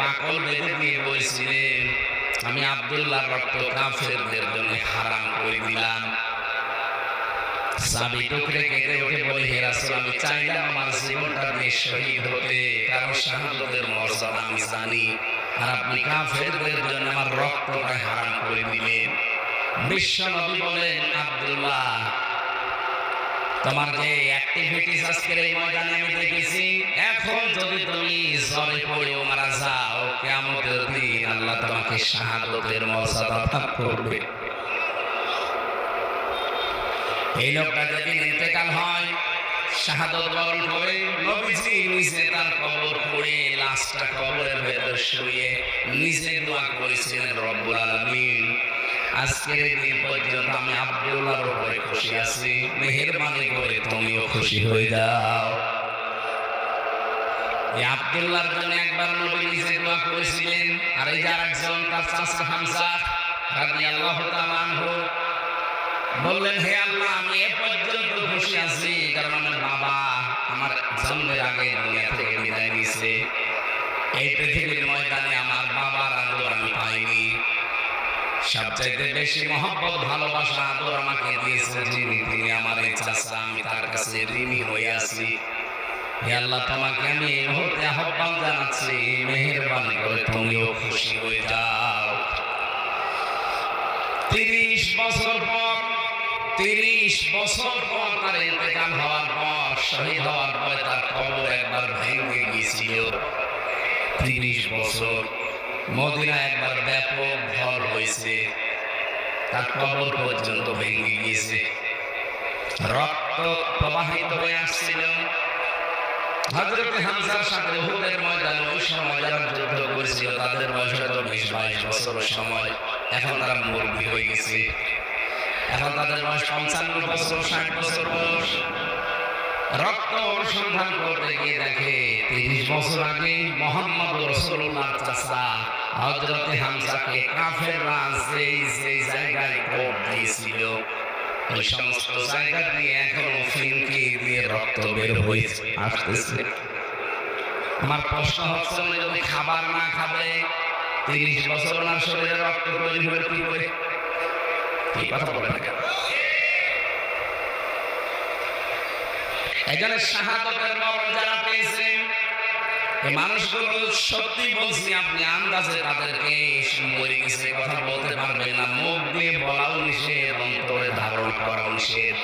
কাকল বেঁধে দিয়ে বলছিলেন, আমি আব্দুল্লাহর রক্ত কাফেরদের জন্য হারাম করে দিলাম। সাহাবী টুকরে কেঁদে উঠে বলে, হে রাসূল, আমি চাইলাম আমার জীবনটা দিয়ে শহীদ হতে, কারণ শাহাদাতের মর্যাদা আমি জানি, আর আপনি কাফেরদের জন্য আমার রক্তটা হারাম করে দিলেন। বিশ্ব নবী বলেন, আব্দুল্লাহ, তোমার যে অ্যাক্টিভিটিস আজকের এই ময়দানে আমি দেখেছি, এখন যদি তুমি জ্বরে পড়েও মারা যাও, কিয়ামতের দিন আল্লাহ তোমাকে শাহাদাতের মর্যাদা দান করবে। এই লোকটা যদি ইন্তেকাল হয়, শাহাদাত বরণ করে, নবীজি নিজে তার কবর খুঁড়ে লাশটা কবরের ভেতর শুয়ে নিজে দোয়া করেছিলেন, রব্বুল আলামিন, আজকের দিন পর্যন্ত আমি আব্দুল্লাহর উপরে খুশি আছি, মেহেরবানি করে তুমিও খুশি হয়ে যাও। এই আব্দুল্লাহর জন্য একবার নবী নিজে দোয়া করেছিলেন। আর এই যার একজন তার চাচা হামজা রাদিয়াল্লাহু তাআলা আনহু বললেন, হে আল্লাহ, আমি এ পর্যন্ত খুশি আছি কারণ আমার বাবা আমার জন্মের আগে দুনিয়া থেকে বিদায় নিয়েছে। এই পৃথিবীর ময়দানে আমার বাবার আদর আমি পাইনি। সবচাইতে বেশি মহব্বত, ভালোবাসা, আদর আমাকে দিয়েছে যিনি, তিনি আমার এই চাচা, আমি তার কাছে ঋণী হয়ে আছি। হে আল্লাহ, তোমাকে আমি এই মুহূর্তে আহ্বান জানাচ্ছি, মেহেরবানি করে তুমিও খুশি হয়ে যাও। 30 বছর পর তার ইন্তেকাল হওয়ার পর, শহীদ হওয়ার পরে তার কবর একবার ভেঙে গিয়েছিল। 30 বছর মদিনা একবার ব্যাপক ঝড় হয়েছে, তার কবর পর্যন্ত ভেঙে গিয়েছে, রক্ত প্রবাহিত হয়ে আসছিল। হযরত হামজার সাথে উহুদের ময়দানে ওই সময় যারা যুদ্ধ করেছিল তাদের বয়স হয়তো 20-22 বছরের সময়, এখন তারা মুরব্বী হয়ে গেছে। এখন তাদের বয়স 55 বছর, 60 বছর বয়স। রক্ত অনুসন্ধান করতে গিয়ে দেখে 30 বছর আগে মুহাম্মদ রাসূলুল্লাহর চাচা হযরত হামজাকে কাফেররা যেই জায়গায় কোপ দিয়েছিল, ওই সমস্ত জায়গা দিয়ে এখনো ফিনকি দিয়ে রক্ত বের হয়ে আসতেছে। আমার প্রশ্ন হচ্ছে, যদি খাবার না খাবে 30 বছর ওনার শরীরে রক্ত তৈরি হবে কি করে? কি কথা বলে না কেন? এখানে শাহাদাতের মরণ যারা পেয়েছেন, এই মানুষগুলো সত্যি বলছি, আপনি আন্দাজে তাদেরকে মরে গেছে কথা বলতে পারবেন না, মুখ দিয়ে বলাও নিষেধ, অন্তরে ধারণ করাও নিষেধ।